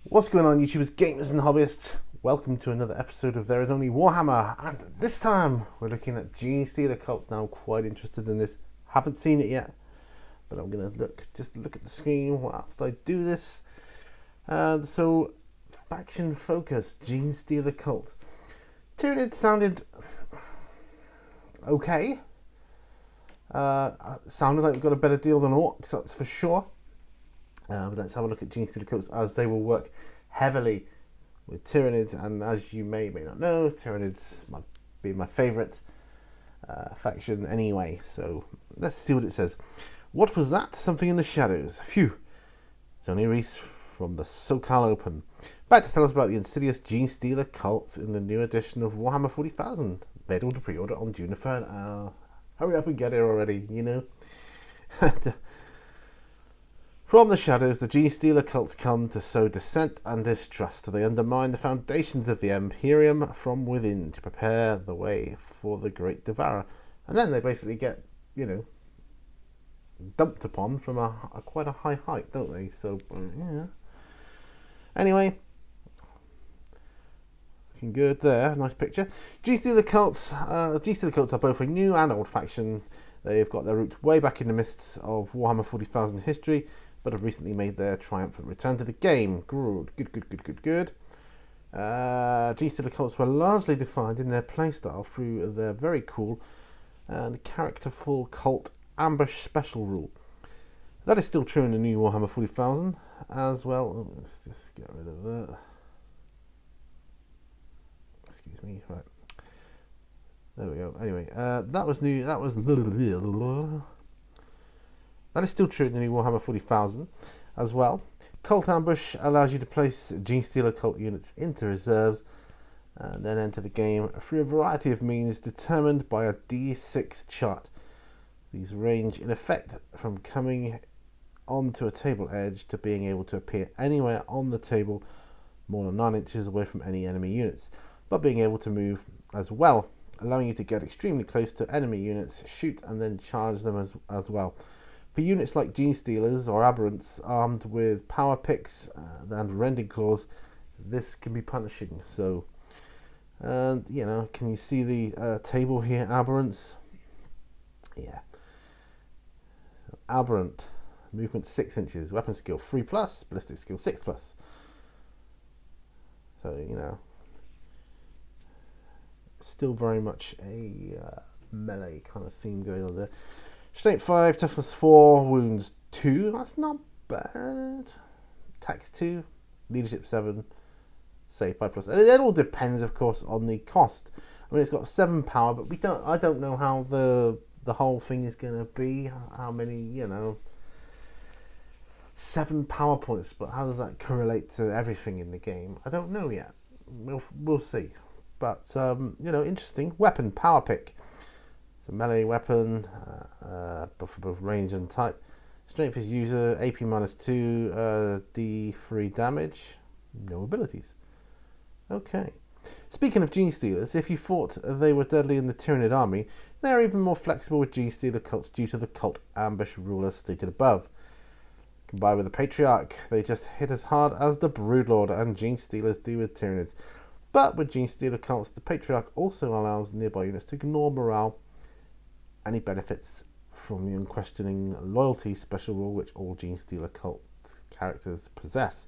What's going on, YouTubers, gamers and hobbyists? Welcome to another episode of There Is Only Warhammer, and this time we're looking at Genestealer Cults. Now I'm quite interested in this. Haven't seen it yet, but I'm going to look at the screen whilst I do this. And so, faction focus, Genestealer Cult. Tyranid sounded okay. Sounded like we got a better deal than Orcs, that's for sure. But let's have a look at Genestealer Cults, as they will work heavily with Tyranids, and as you may or may not know, Tyranids might be my favourite faction anyway. So let's see what it says. What was that? Something in the shadows. Phew. It's only Reese from the SoCal Open, back to tell us about the insidious Genestealer Cults in the new edition of Warhammer 40,000. Available to pre-order on June the 3rd. Hurry up and get it already, you know. From the shadows, the Genestealer Cults come to sow dissent and distrust. They undermine the foundations of the Imperium from within to prepare the way for the Great Devourer. And then they basically get, dumped upon from a quite a high height, don't they? So, yeah. Anyway, looking good there. Nice picture. Genestealer Cults are both a new and old faction. They've got their roots way back in the mists of Warhammer 40,000 history, but have recently made their triumphant return to the game. Good. Genestealer Cults were largely defined in their playstyle through their very cool and characterful cult ambush special rule. That is still true in the new Warhammer 40,000 as well. Let's just get rid of that. Excuse me. Right. There we go. Anyway, that was new. That is still true in the new Warhammer 40,000 as well. Cult Ambush allows you to place Genestealer Cult units into reserves and then enter the game through a variety of means determined by a D6 chart. These range in effect from coming onto a table edge to being able to appear anywhere on the table more than 9 inches away from any enemy units, but being able to move as well, allowing you to get extremely close to enemy units, shoot and then charge them as well. For units like Genestealers or Aberrants armed with power picks and rending claws, this can be punishing. So, and can you see the table here? Aberrants, yeah. So, Aberrant, movement 6 inches, weapon skill 3+, ballistic skill 6+. So still very much a melee kind of theme going on there. Strength 5, toughness 4, wounds 2. That's not bad. Tax 2, leadership 7, save 5+. And it all depends, of course, on the cost. I mean, it's got 7 power, but I don't know how the whole thing is going to be. How many, 7 power points, but how does that correlate to everything in the game? I don't know yet. We'll see. But interesting. Weapon power pick. It's a melee weapon, for both range and type. Strength is user, AP -2, D3 damage. No abilities. Okay. Speaking of Genestealers, if you thought they were deadly in the Tyranid army, they are even more flexible with Genestealer Cults due to the cult ambush rule as stated above. Combined with the Patriarch, they just hit as hard as the Broodlord and Genestealers do with Tyranids. But with Genestealer Cults, the Patriarch also allows nearby units to ignore morale and he benefits from the unquestioning loyalty special rule which all Genestealer Cult characters possess.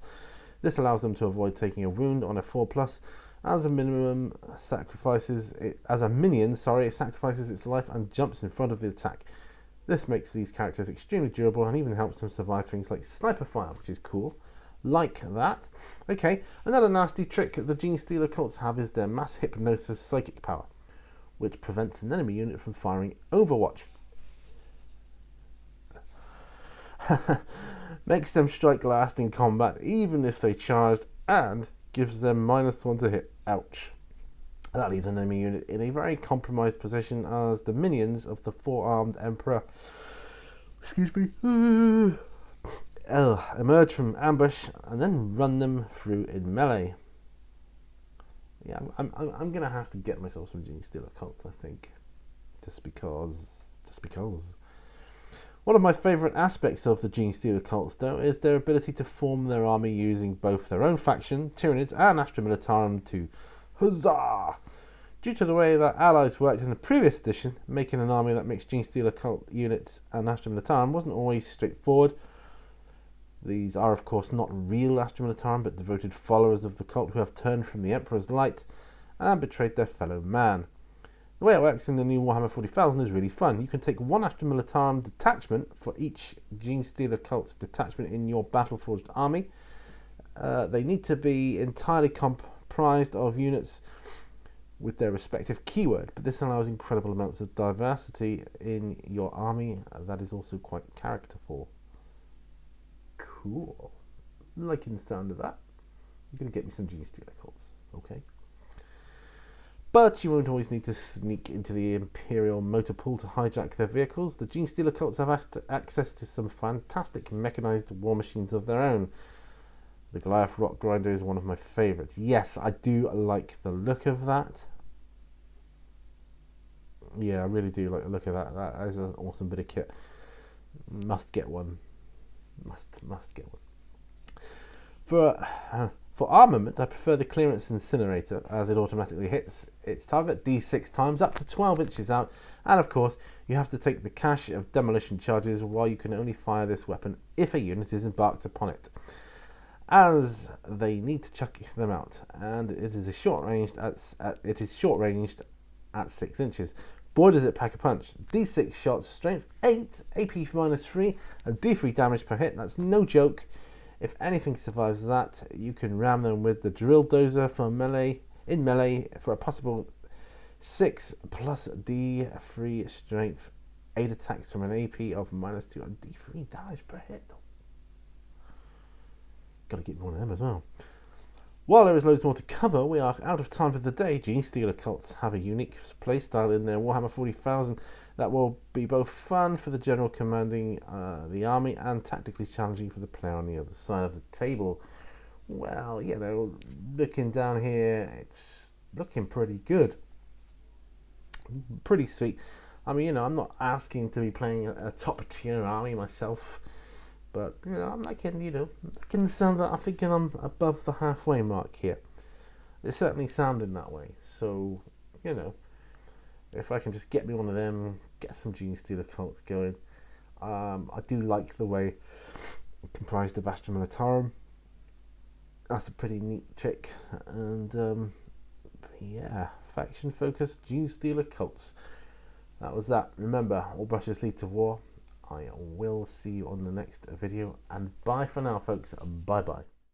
This allows them to avoid taking a wound on a 4+, as a minion sacrifices its life and jumps in front of the attack. This makes these characters extremely durable and even helps them survive things like sniper fire, which is cool. Like that. Okay, another nasty trick the Genestealer Cults have is their mass hypnosis psychic power, which prevents an enemy unit from firing Overwatch. Makes them strike last in combat even if they charged and gives them -1 to hit. Ouch. That leaves an enemy unit in a very compromised position as the minions of the 4-armed Emperor emerge from ambush and then run them through in melee. Yeah, I'm gonna have to get myself some Genestealer Cults, I think, just because. One of my favourite aspects of the Genestealer Cults, though, is their ability to form their army using both their own faction, Tyranids, and Astra Militarum to huzzah! Due to the way that allies worked in the previous edition, making an army that mixed Genestealer Cult units and Astra Militarum wasn't always straightforward. These are, of course, not real Astra Militarum, but devoted followers of the cult who have turned from the Emperor's light and betrayed their fellow man. The way it works in the new Warhammer 40,000 is really fun. You can take one Astra Militarum detachment for each Genestealer Cults detachment in your Battleforged army. They need to be entirely comprised of units with their respective keyword, but this allows incredible amounts of diversity in your army that is also quite characterful. Cool. Liking the sound of that. You're going to get me some Genestealer Cults, okay? But you won't always need to sneak into the Imperial motor pool to hijack their vehicles. The Genestealer Cults have access to some fantastic mechanised war machines of their own. The Goliath Rock Grinder is one of my favourites. Yes, I do like the look of that. Yeah, I really do like the look of that. That is an awesome bit of kit. Must get one. Must get one. For armament, I prefer the Clearance Incinerator, as it automatically hits its target D6 times up to 12 inches out, and of course you have to take the cache of demolition charges, while you can only fire this weapon if a unit is embarked upon it, as they need to chuck them out, and it is short ranged at 6 inches. Boy does it pack a punch. D6 shots, strength 8, AP -3, and D3 damage per hit. That's no joke. If anything survives that, you can ram them with the Drill Dozer for melee for a possible 6 plus D3 strength, 8 attacks from an AP of -2 and D3 damage per hit. Gotta get one of them as well. While there is loads more to cover, we are out of time for the day. Genestealer Cults have a unique playstyle in their Warhammer 40,000 that will be both fun for the general commanding the army and tactically challenging for the player on the other side of the table. Well, you know, looking down here, it's looking pretty good. Pretty sweet. I mean, you know, I'm not asking to be playing a top tier army myself, but, you know, I'm liking, liking the sound that I'm thinking I'm above the halfway mark here. It's certainly sounding that way. So, you know, if I can just get me one of them, get some Genestealer Cults going. I do like the way it's comprised of Astra Militarum. That's a pretty neat trick. And, yeah, faction-focused Genestealer Cults. That was that. Remember, all brushes lead to war. I will see you on the next video, and bye for now, folks. Bye bye.